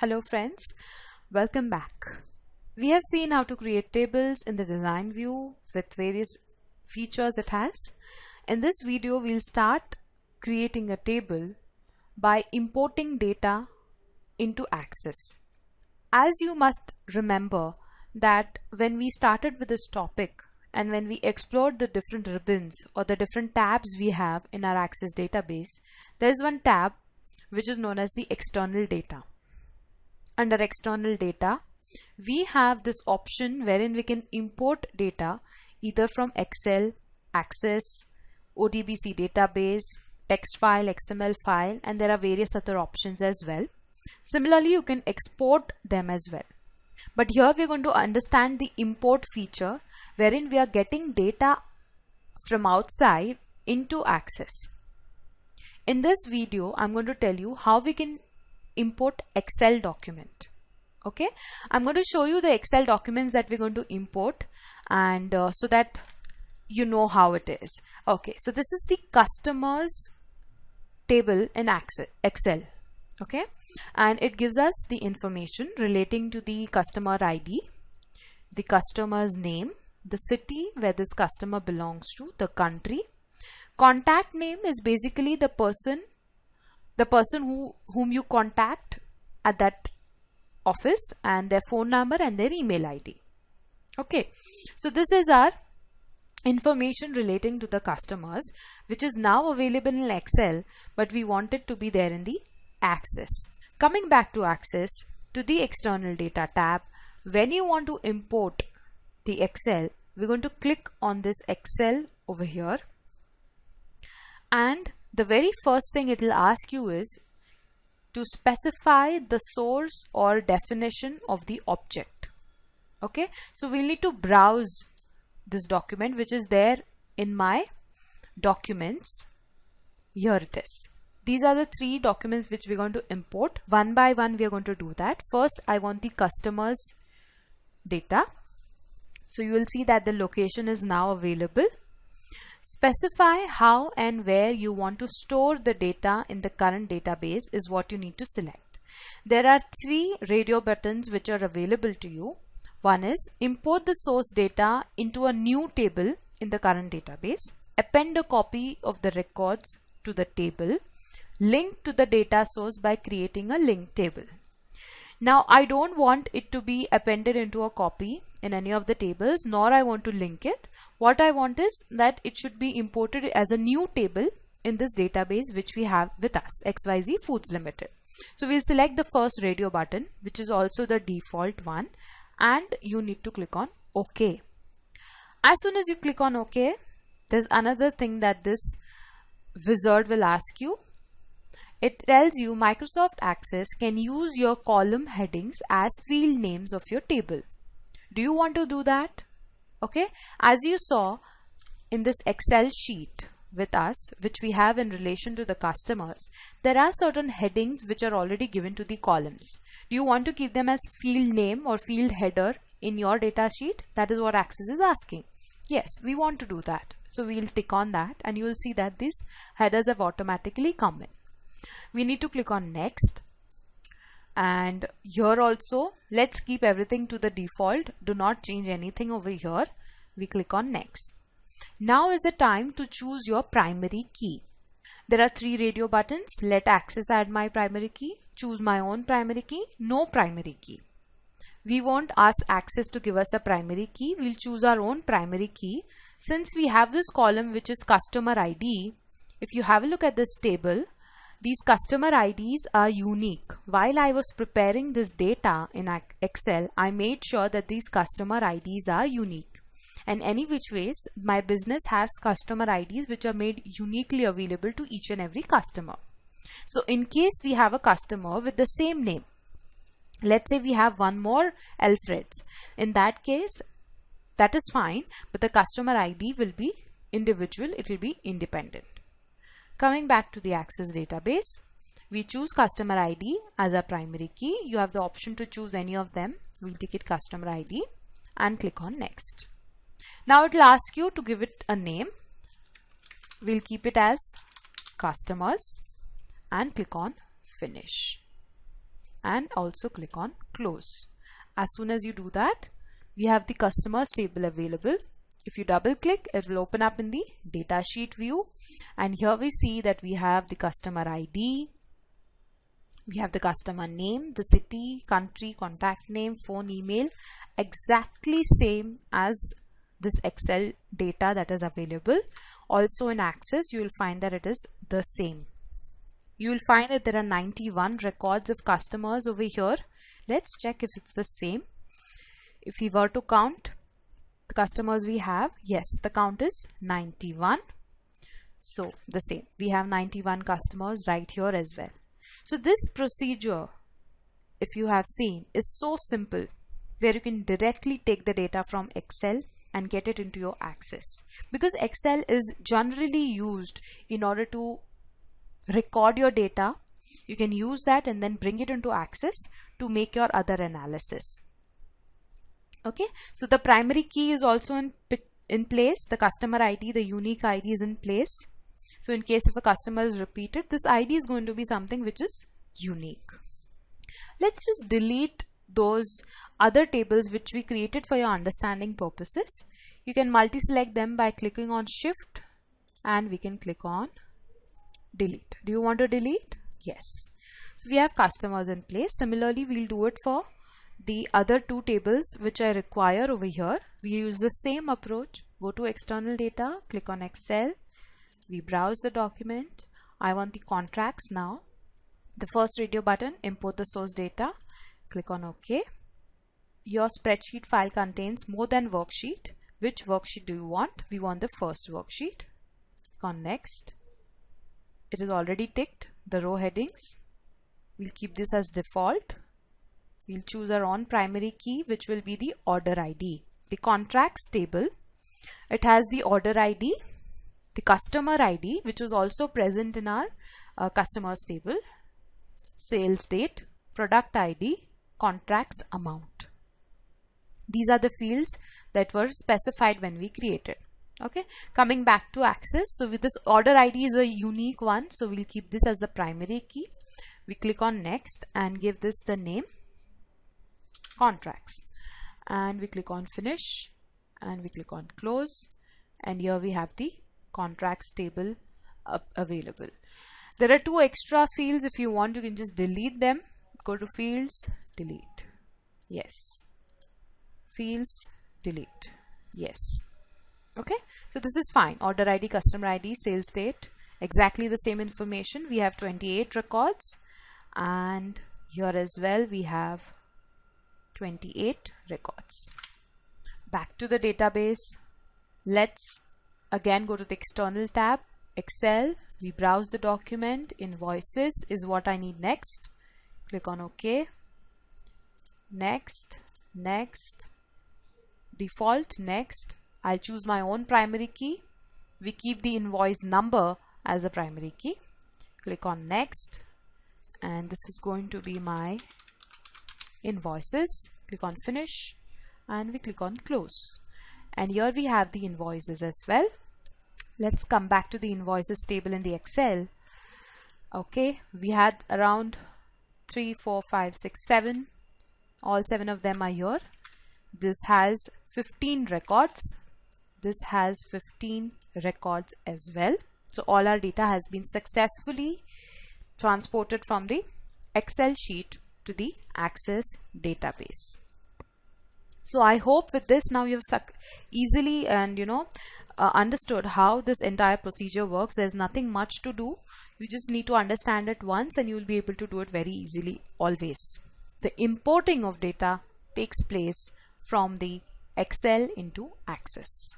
Hello friends, welcome back. We have seen how to create tables in the design view with various features it has. In this video, we'll start creating a table by importing data into Access. As you must remember that when we started with this topic and when we explored the different ribbons or the different tabs we have in our Access database, there is one tab which is known as the external data. Under external data, we have this option wherein we can import data either from Excel, Access, ODBC database, text file, XML file, and there are various other options as well. Similarly, you can export them as well. But here we are going to understand the import feature wherein we are getting data from outside into Access. In this video, I'm going to tell you how we can import Excel document. Okay, I'm going to show you the Excel documents that we're going to import, and so that you know how it is. Okay, so this is the customers table in Excel. Okay, and it gives us the information relating to the customer ID, the customer's name, the city where this customer belongs to, the country. Contact name is basically the person whom you contact at that office, and their phone number and their email ID. Okay, so this is our information relating to the customers, which is now available in Excel, but we want it to be there in the Access. Coming back to Access, to the external data tab, when you want to import the Excel, we're going to click on this Excel over here, and the very first thing it will ask you is to specify the source or definition of the object. Okay, so we'll need to browse this document which is there in my documents. Here it is. These are the three documents which we're going to import. One by one we are going to do that. First, I want the customers data. So you will see that the location is now available. Specify how and where you want to store the data in the current database is what you need to select. There are three radio buttons which are available to you. One is import the source data into a new table in the current database, append a copy of the records to the table, link to the data source by creating a link table. Now I don't want it to be appended into a copy in any of the tables, nor I want to link it. What I want is that it should be imported as a new table in this database which we have with us, XYZ Foods Limited. So we'll select the first radio button, which is also the default one, and you need to click on OK. As soon as you click on OK, there's another thing that this wizard will ask you. It tells you Microsoft Access can use your column headings as field names of your table. Do you want to do that? Okay, as you saw in this Excel sheet with us, which we have in relation to the customers, there are certain headings which are already given to the columns. Do you want to keep them as field name or field header in your data sheet? That is what Access is asking. Yes, we want to do that. So we'll tick on that, and you will see that these headers have automatically come in. We need to click on next, and here also let's keep everything to the default. Do not change anything over here. We click on next. Now is the time to choose your primary key. There are three radio buttons. Let Access add my primary key, choose my own primary key, no primary key. We won't ask Access to give us a primary key. We'll choose our own primary key. Since we have this column which is customer ID, if you have a look at this table, these customer IDs are unique. While I was preparing this data in Excel, I made sure that these customer IDs are unique. And any which ways, my business has customer IDs which are made uniquely available to each and every customer. So in case we have a customer with the same name, let's say we have one more Alfreds. In that case, that is fine, but the customer ID will be individual, it will be independent. Coming back to the Access database, we choose customer ID as our primary key. You have the option to choose any of them. We'll tick it customer ID and click on next. Now it will ask you to give it a name. We'll keep it as customers and click on finish. and also click on close. As soon as you do that, we have the customers table available. If you double click, it will open up in the datasheet view, and here we see that we have the customer ID, we have the customer name, the city, country, contact name, phone, email, exactly same as this Excel data that is available. Also in Access, you will find that it is the same. You will find that there are 91 records of customers over here. Let's check if it's the same. If we were to count the customers we have, yes, the count is 91. So the same, we have 91 customers right here as well. So this procedure, if you have seen, is so simple, where you can directly take the data from Excel and get it into your Access. Because Excel is generally used in order to record your data, you can use that and then bring it into Access to make your other analysis. Okay, so the primary key is also in place. The customer ID, the unique ID is in place. So in case if a customer is repeated, this ID is going to be something which is unique. Let's just delete those other tables which we created for your understanding purposes. You can multi-select them by clicking on Shift, and we can click on delete. Do you want to delete? Yes. So we have customers in place. Similarly, we'll do it for the other two tables which I require over here. We use the same approach. Go to external data, click on Excel. We browse the document. I want the contracts now. The first radio button, import the source data. Click on OK. Your spreadsheet file contains more than worksheet. Which worksheet do you want? We want the first worksheet. Click on Next. It is already ticked, the row headings. We'll keep this as default. We'll choose our own primary key, which will be the order ID. The contracts table, it has the order ID, the customer ID, which was also present in our customers table, sales date, product ID, contracts amount. These are the fields that were specified when we created. Okay, coming back to Access. So with this order ID is a unique one, so we'll keep this as the primary key. We click on Next and give this the name contracts, and we click on Finish and we click on Close, and here we have the contracts table available. There are two extra fields. If you want, you can just delete them. Go to Fields, delete. Yes. Fields, delete. Yes. Okay, so this is fine. Order ID, customer ID, sales date, exactly the same information. We have 28 records, and here as well we have 28 records. Back to the database. Let's again go to the external tab, Excel. We browse the document. Invoices is what I need next. Click on OK. Next, next, default, next. I'll choose my own primary key. We keep the invoice number as a primary key. Click on Next, and this is going to be my invoices. Click on Finish and we click on Close, and here we have the invoices as well. Let's come back to the invoices table in the Excel. Okay, we had around 3, 4, 5, 6, 7. All 7 of them are here. This has 15 records. This has 15 records as well. So all our data has been successfully transported from the Excel sheet to the Access database. So I hope with this now you've easily and understood how this entire procedure works. There's nothing much to do. You just need to understand it once and you will be able to do it very easily always. The importing of data takes place from the Excel into Access.